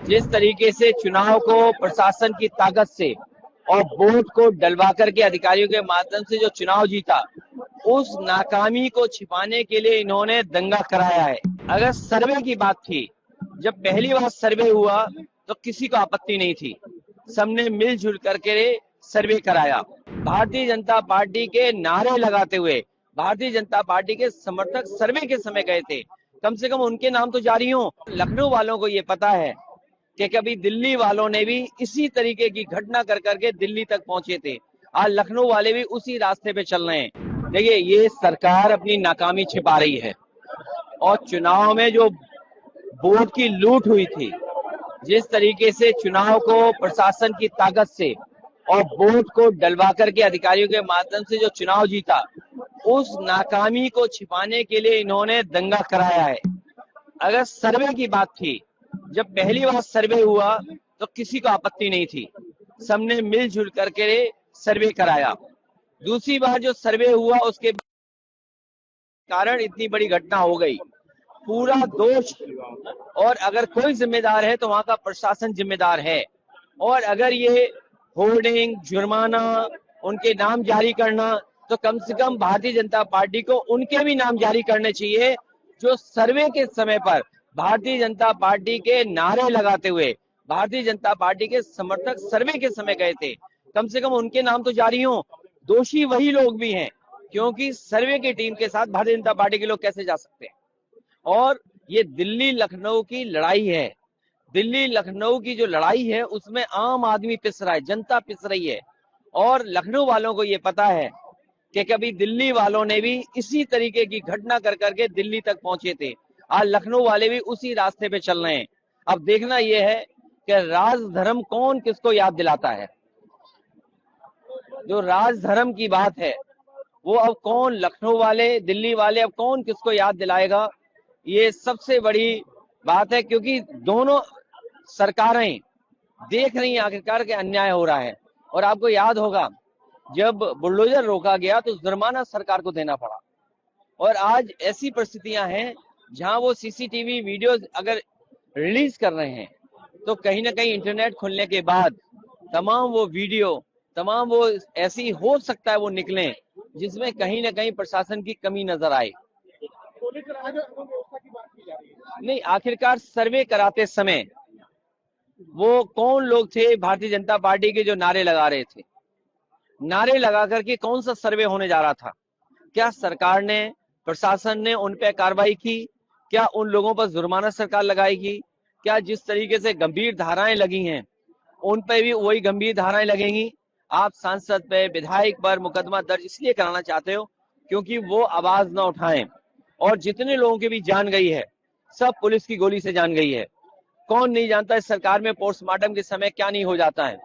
जिस तरीके से चुनाव को प्रशासन की ताकत से और वोट को डलवा करके अधिकारियों के माध्यम से जो चुनाव जीता, उस नाकामी को छिपाने के लिए इन्होंने दंगा कराया है। अगर सर्वे की बात थी, जब पहली बार सर्वे हुआ तो किसी को आपत्ति नहीं थी, सबने मिलजुल करके सर्वे कराया। भारतीय जनता पार्टी के नारे लगाते हुए भारतीय जनता पार्टी के समर्थक सर्वे के समय गए थे, कम से कम उनके नाम तो जारी हो। लखनऊ वालों को ये पता है कि कभी दिल्ली वालों ने भी इसी तरीके की घटना कर करके दिल्ली तक पहुंचे थे। आज लखनऊ वाले भी उसी रास्ते पे चल रहे हैं। देखिए, ये सरकार अपनी नाकामी छिपा रही है और चुनाव में जो वोट की लूट हुई थी, जिस तरीके से चुनाव को प्रशासन की ताकत से और वोट को डलवा करके अधिकारियों के माध्यम से जो चुनाव जीता, उस नाकामी को छिपाने के लिए इन्होंने दंगा कराया है। अगर सर्वे की बात थी, जब पहली बार सर्वे हुआ तो किसी को आपत्ति नहीं थी, सबने मिलजुल करके सर्वे कराया। दूसरी बार जो सर्वे हुआ उसके कारण इतनी बड़ी घटना हो गई। पूरा दोष, और अगर कोई जिम्मेदार है तो वहां का प्रशासन जिम्मेदार है। और अगर ये होर्डिंग, जुर्माना, उनके नाम जारी करना, तो कम से कम भारतीय जनता पार्टी को उनके भी नाम जारी करने चाहिए जो सर्वे के समय पर भारतीय जनता पार्टी के नारे लगाते हुए भारतीय जनता पार्टी के समर्थक सर्वे के समय गए थे। कम से कम उनके नाम तो जारी हो। दोषी वही लोग भी हैं, क्योंकि सर्वे की टीम के साथ भारतीय जनता पार्टी के लोग कैसे जा सकते हैं। और ये दिल्ली लखनऊ की लड़ाई है। दिल्ली लखनऊ की जो लड़ाई है उसमें आम आदमी पिस रहा है, जनता पिस रही है। और लखनऊ वालों को ये पता है कि कभी दिल्ली वालों ने भी इसी तरीके की घटना कर करके दिल्ली तक पहुंचे थे। आज लखनऊ वाले भी उसी रास्ते पे चल रहे हैं। अब देखना यह है कि राज धर्म कौन किसको याद दिलाता है। जो राज धर्म की बात है वो अब कौन, लखनऊ वाले, दिल्ली वाले, अब कौन किसको याद दिलाएगा, ये सबसे बड़ी बात है। क्योंकि दोनों सरकारें देख रही हैं आखिरकार के अन्याय हो रहा है। और आपको याद होगा, जब बुलडोजर रोका गया तो जुर्माना सरकार को देना पड़ा। और आज ऐसी परिस्थितियां हैं जहां वो सीसीटीवी वीडियोस अगर रिलीज कर रहे हैं तो कहीं ना कहीं इंटरनेट खुलने के बाद तमाम वो वीडियो, तमाम वो ऐसी हो सकता है वो निकले जिसमें कहीं ना कहीं प्रशासन की कमी नजर आए। नहीं, आखिरकार सर्वे कराते समय वो कौन लोग थे भारतीय जनता पार्टी के जो नारे लगा रहे थे? नारे लगा करके कौन सा सर्वे होने जा रहा था? क्या सरकार ने, प्रशासन ने उन पे कार्रवाई की? क्या उन लोगों पर जुर्माना सरकार लगाएगी? क्या जिस तरीके से गंभीर धाराएं लगी हैं उन पे भी वही गंभीर धाराएं लगेंगी? आप सांसद पे, विधायक पर मुकदमा दर्ज इसलिए कराना चाहते हो क्योंकि वो आवाज ना उठाएं। और जितने लोगों की भी जान गई है सब पुलिस की गोली से जान गई है। कौन नहीं जानता इस सरकार में पोस्टमार्टम के समय क्या नहीं हो जाता है।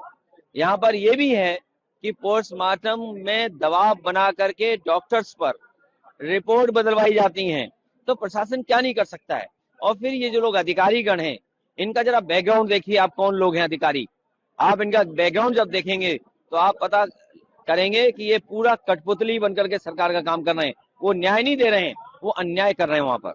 यहाँ पर यह भी है कि पोस्टमार्टम में दबाव बना करके डॉक्टर्स पर रिपोर्ट बदलवाई जाती हैं, तो प्रशासन क्या नहीं कर सकता है। और फिर ये जो लोग अधिकारीगण हैं, इनका जरा बैकग्राउंड देखिए, आप कौन लोग हैं अधिकारी। आप इनका बैकग्राउंड जब देखेंगे तो आप पता करेंगे कि ये पूरा कठपुतली बनकर के सरकार का काम कर रहे हैं। वो न्याय नहीं दे रहे हैं, वो अन्याय कर रहे हैं वहां पर।